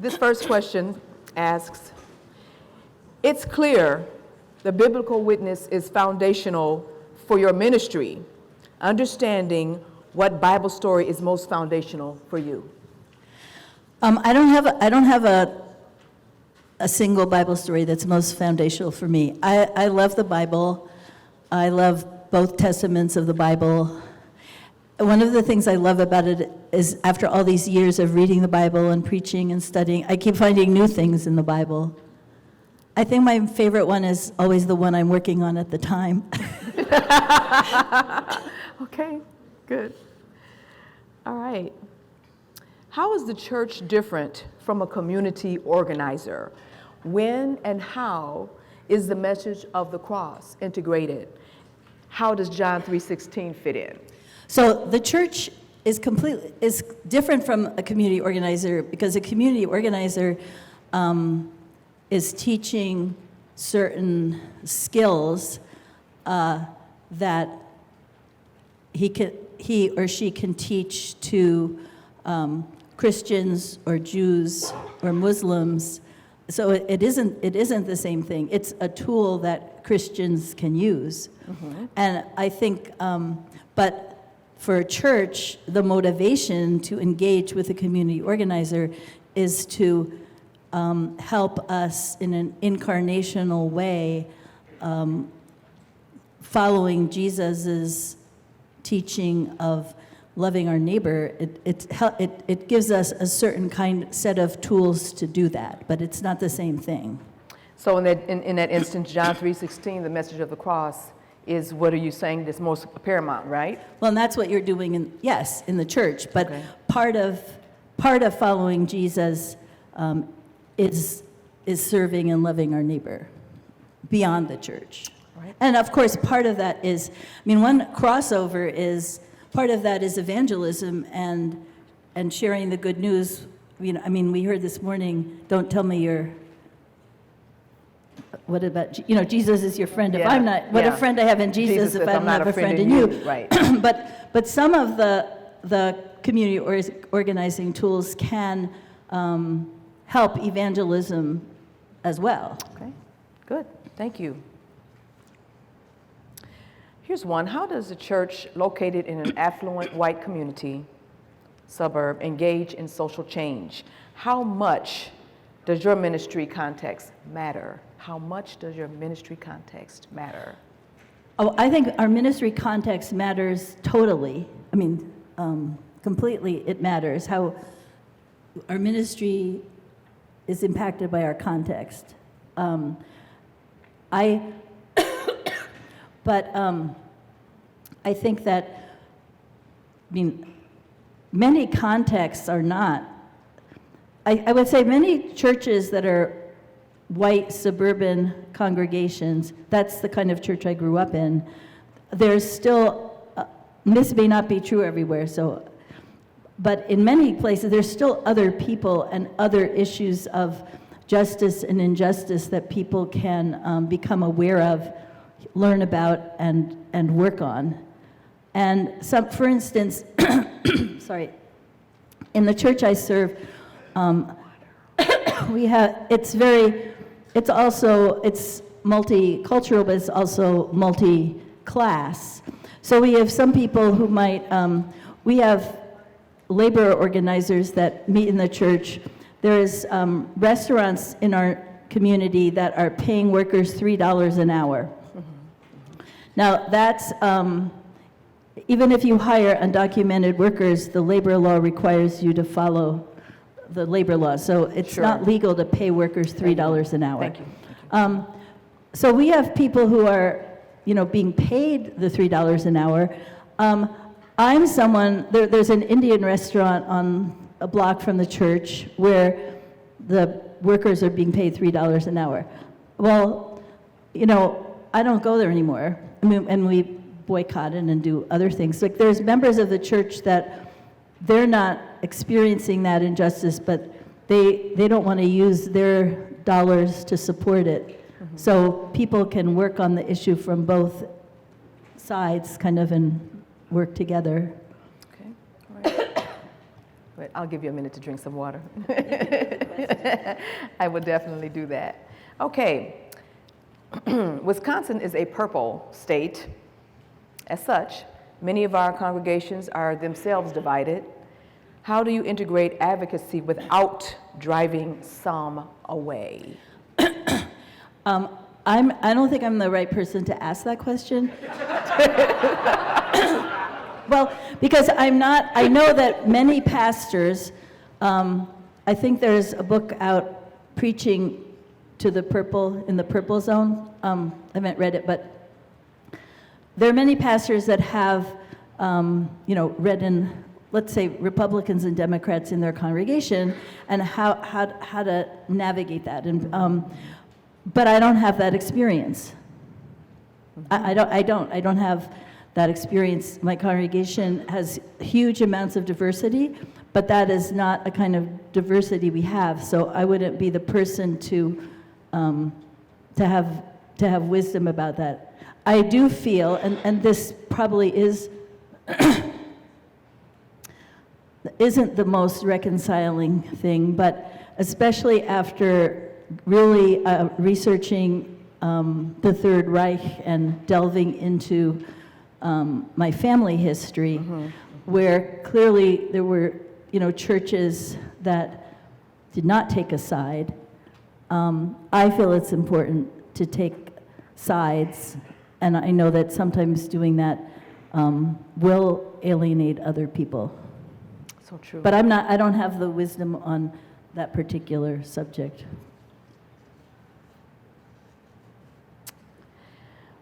This first question asks, it's clear the biblical witness is foundational for your ministry. Understanding what Bible story is most foundational for you? I don't have a single Bible story that's most foundational for me. I love the Bible. I love both testaments of the Bible. One of the things I love about it is after all these years of reading the Bible and preaching and studying, I keep finding new things in the Bible. I think my favorite one is always the one I'm working on at the time. Okay, good. All right. How is the church different from a community organizer? When and how is the message of the cross integrated? How does John 3:16 fit in? So the church is different from a community organizer, because a community organizer is teaching certain skills that he or she can teach to Christians or Jews or Muslims. So it isn't the same thing. It's a tool that Christians can use. Mm-hmm. And I think, but for a church, the motivation to engage with a community organizer is to help us in an incarnational way, following Jesus's teaching of loving our neighbor. It gives us a certain set of tools to do that, but it's not the same thing. So in that instance, John 3:16, the message of the cross, is, what are you saying, that's most paramount, right? Well, and that's what you're doing in the church. But okay. part of following Jesus is serving and loving our neighbor beyond the church. Right. And of course, part of that is, one crossover is, part of that is evangelism and sharing the good news. We heard this morning, don't tell me what about, Jesus is your friend. If I'm not, what a friend I have in Jesus if I'm not a friend in you. Right. But some of the community organizing tools can help evangelism as well. Okay, good, thank you. Here's one. How does a church located in an affluent white community, suburb, engage in social change? How much does your ministry context matter? How much does your ministry context matter? Oh, I think our ministry context matters totally. Completely it matters. How our ministry is impacted by our context. I think that, many contexts are not. I would say many churches that are white suburban congregations, that's the kind of church I grew up in, there's still, this may not be true everywhere, but in many places there's still other people and other issues of justice and injustice that people can become aware of, learn about, and work on. And for instance, sorry, in the church I serve, it's multicultural, but it's also multi-class. So we have some people who we have labor organizers that meet in the church. There's restaurants in our community that are paying workers $3 an hour. Now that's, even if you hire undocumented workers, the labor law requires you to follow the labor law. So it's not legal to pay workers $3 an hour. Thank you. So we have people who are, being paid the $3 an hour. I'm someone, there's an Indian restaurant on a block from the church where the workers are being paid $3 an hour. Well, I don't go there anymore. And we boycott it and do other things. Like there's members of the church that they're not experiencing that injustice, but they don't want to use their dollars to support it. Mm-hmm. So people can work on the issue from both sides and work together. Okay, all right. Wait, I'll give you a minute to drink some water. I would definitely do that. Okay. Wisconsin is a purple state. As such, many of our congregations are themselves divided. How do you integrate advocacy without driving some away? I don't think I'm the right person to ask that question. Well, because I know that many pastors, I think there's a book out, Preaching to the Purple, in the Purple Zone. I haven't read it, but there are many pastors that have, read in, let's say, Republicans and Democrats in their congregation, and how to navigate that. And but I don't have that experience. I don't have that experience. My congregation has huge amounts of diversity, but that is not a kind of diversity we have. So I wouldn't be the person to have wisdom about that. I do feel, and this probably isn't the most reconciling thing, but especially after really researching the Third Reich and delving into my family history, where clearly there were, churches that did not take a side. I feel it's important to take sides, and I know that sometimes doing that will alienate other people. So true. But I don't have the wisdom on that particular subject.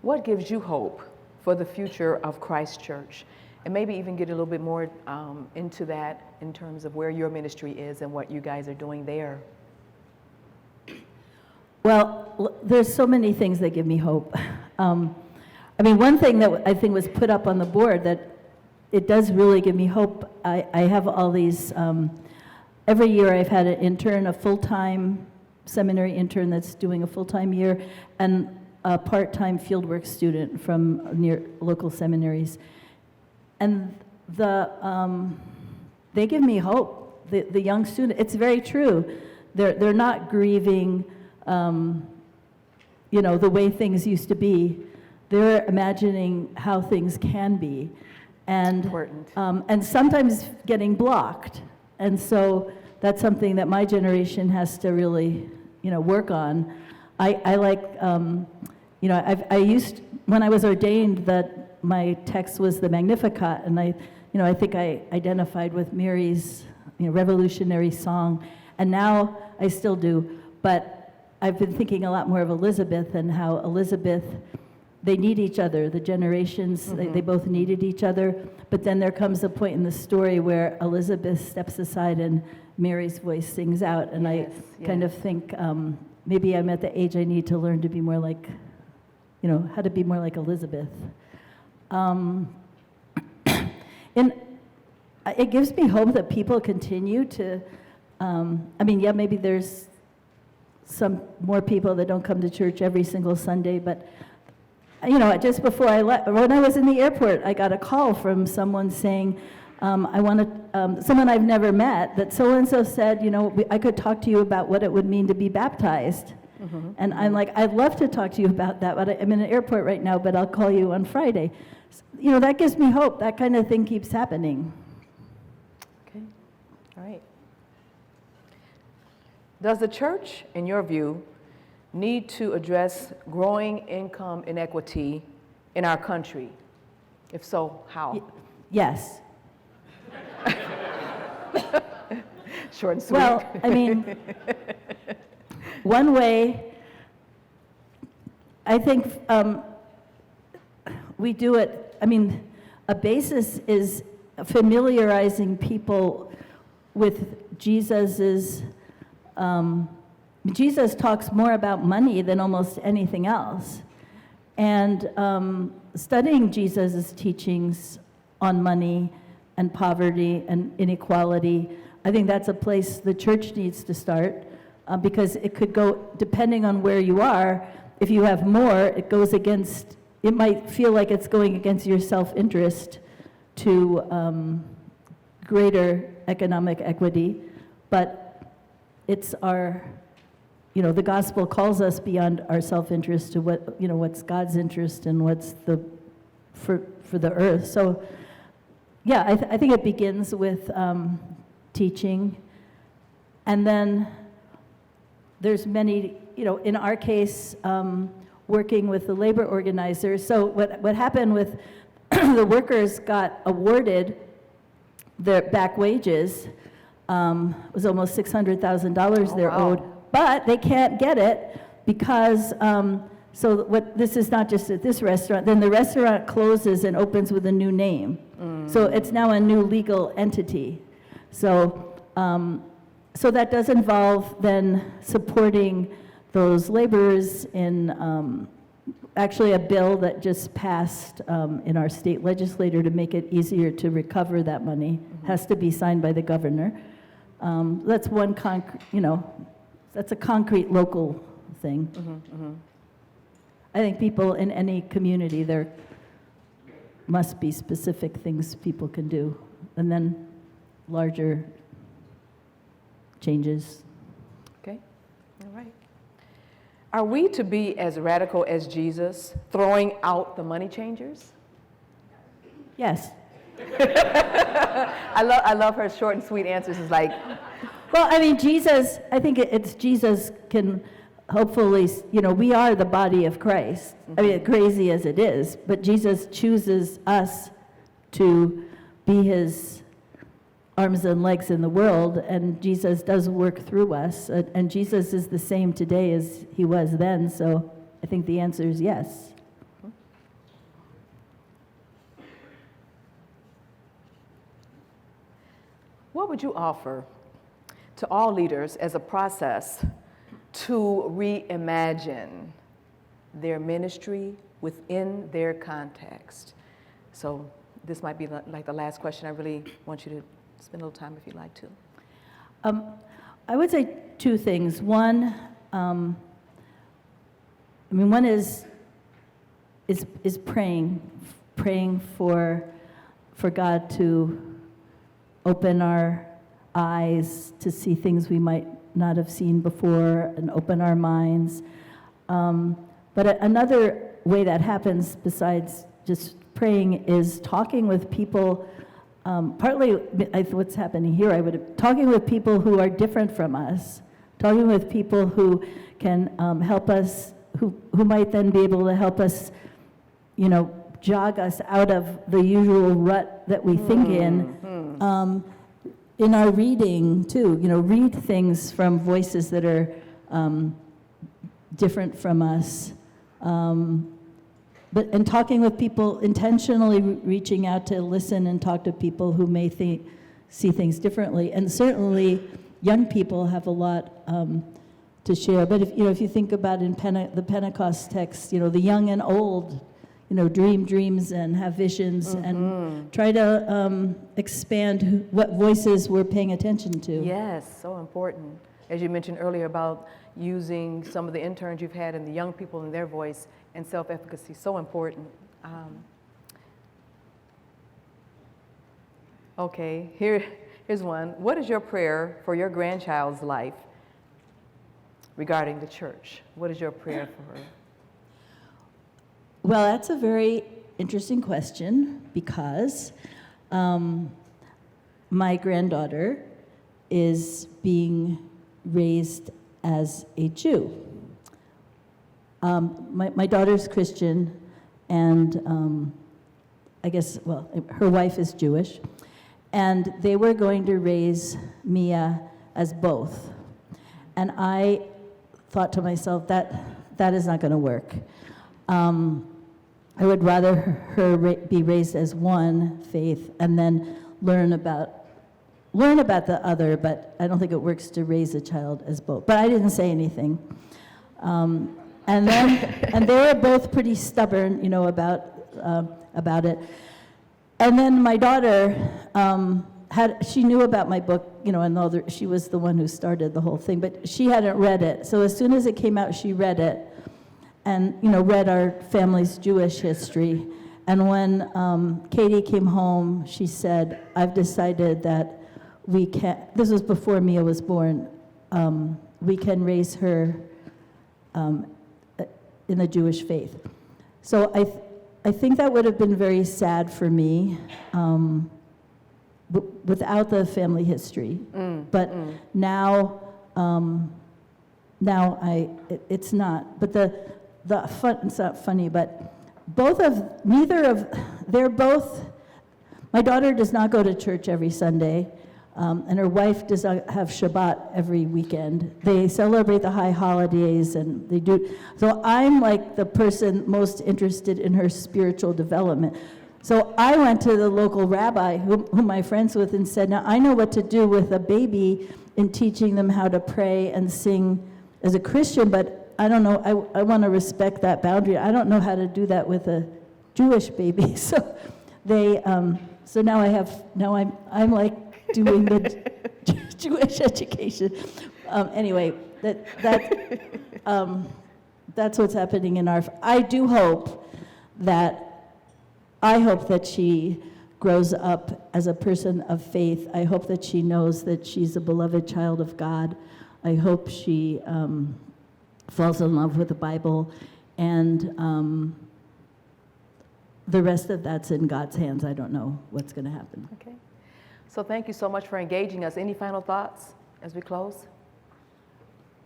What gives you hope for the future of Christ Church? And maybe even get a little bit more into that in terms of where your ministry is and what you guys are doing there. Well, there's so many things that give me hope. One thing that I think was put up on the board that it does really give me hope. I have all these, every year I've had an intern, a full-time seminary intern that's doing a full-time year, and a part-time fieldwork student from near local seminaries. And they give me hope. The young student, it's very true. They're not grieving, the way things used to be. They're imagining how things can be, and sometimes getting blocked. And so that's something that my generation has to really, work on. I like, I used, when I was ordained, that my text was the Magnificat, and I think I identified with Mary's, revolutionary song, and now I still do, but I've been thinking a lot more of Elizabeth and how Elizabeth, they need each other, the generations, they both needed each other, but then there comes a point in the story where Elizabeth steps aside and Mary's voice sings out, and I kind of think maybe I'm at the age I need to learn to be more like, how to be more like Elizabeth. And it gives me hope that people continue to, maybe there's some more people that don't come to church every single Sunday, but just before I left, when I was in the airport, I got a call from someone saying, someone I've never met, that so-and-so said, I could talk to you about what it would mean to be baptized. And I'm like, I'd love to talk to you about that, but I'm in an airport right now, but I'll call you on Friday. That gives me hope. That kind of thing keeps happening. Okay, all right. Does the church, in your view, need to address growing income inequity in our country? If so, how? Yes. Short and sweet. Well, one way, I think we do it, a basis is familiarizing people with Jesus's, Jesus talks more about money than almost anything else. And studying Jesus's teachings on money and poverty and inequality, I think that's a place the church needs to start, because it could go, depending on where you are, if you have more, it might feel like it's going against your self-interest to greater economic equity, but it's our, the gospel calls us beyond our self-interest to what's God's interest and what's for the earth. So, yeah, I think it begins with teaching, and then there's many, in our case, working with the labor organizers. So what happened with the workers got awarded their back wages, was almost $600,000 they're owed, but they can't get it because, this is not just at this restaurant, then the restaurant closes and opens with a new name. So it's now a new legal entity. So that does involve then supporting those laborers in actually a bill that just passed in our state legislature to make it easier to recover that money. Has to be signed by the governor. That's one that's a concrete local thing. I think people in any community, there must be specific things people can do, and then larger changes. Okay, all right. Are we to be as radical as Jesus, throwing out the money changers? Yes. I love her short and sweet answers. It's like, well, I mean, Jesus, I think it's Jesus can hopefully, we are the body of Christ. I mean, crazy as it is, but Jesus chooses us to be his arms and legs in the world, and Jesus does work through us, and Jesus is the same today as he was then, so I think the answer is yes. what would you offer to all leaders as a process to reimagine their ministry within their context? So this might be like the last question. I really want you to spend a little time if you'd like to. I would say two things. One, one is praying for God to open our eyes to see things we might not have seen before and open our minds. But another way that happens besides just praying is talking with people. Partly what's happening here, talking with people who are different from us, talking with people who can help us, who might then be able to help us, jog us out of the usual rut that we think in our reading too. Read things from voices that are different from us. And talking with people, intentionally reaching out to listen and talk to people who may see things differently. And certainly, young people have a lot to share. But if you think about in the Pentecost text, the young and old, dream dreams and have visions and try to expand what voices we're paying attention to. Yes, so important. As you mentioned earlier about using some of the interns you've had and the young people and their voice and self-efficacy, so important. Okay, here's one. What is your prayer for your grandchild's life regarding the church? What is your prayer for her? Well, that's a very interesting question because my granddaughter is being raised as a Jew. My daughter's Christian, and I guess, her wife is Jewish, and they were going to raise Mia as both. And I thought to myself, that is not going to work. I would rather her be raised as one faith and then learn about the other, but I don't think it works to raise a child as both. But I didn't say anything. And they were both pretty stubborn, about it. And then my daughter she knew about my book, and she was the one who started the whole thing, but she hadn't read it. So as soon as it came out, she read it, and read our family's Jewish history. And when Katie came home, she said, "I've decided that we can't." This was before Mia was born. we can raise her in the Jewish faith. So I think that would have been very sad for me without the family history. But now, it's not. But it's not funny, but my daughter does not go to church every Sunday, and her wife does not have Shabbat every weekend. They celebrate the high holidays, and they do. So I'm like the person most interested in her spiritual development. So I went to the local rabbi, whom I'm friends with, and said, now I know what to do with a baby in teaching them how to pray and sing as a Christian, but I don't know, I want to respect that boundary. I don't know how to do that with a Jewish baby. So so now I'm like doing the Jewish education. Anyway, that's what's happening in our. I hope that she grows up as a person of faith. I hope that she knows that she's a beloved child of God. I hope she falls in love with the Bible, and the rest of that's in God's hands. I don't know what's going to happen. Okay. So thank you so much for engaging us. Any final thoughts as we close?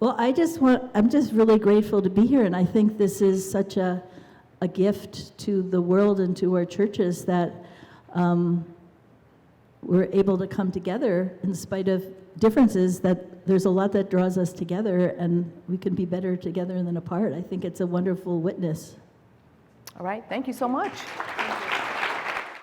Well, I'm just really grateful to be here, and I think this is such a gift to the world and to our churches that we're able to come together in spite of differences, that there's a lot that draws us together, and we can be better together than apart. I think it's a wonderful witness. All right, thank you so much.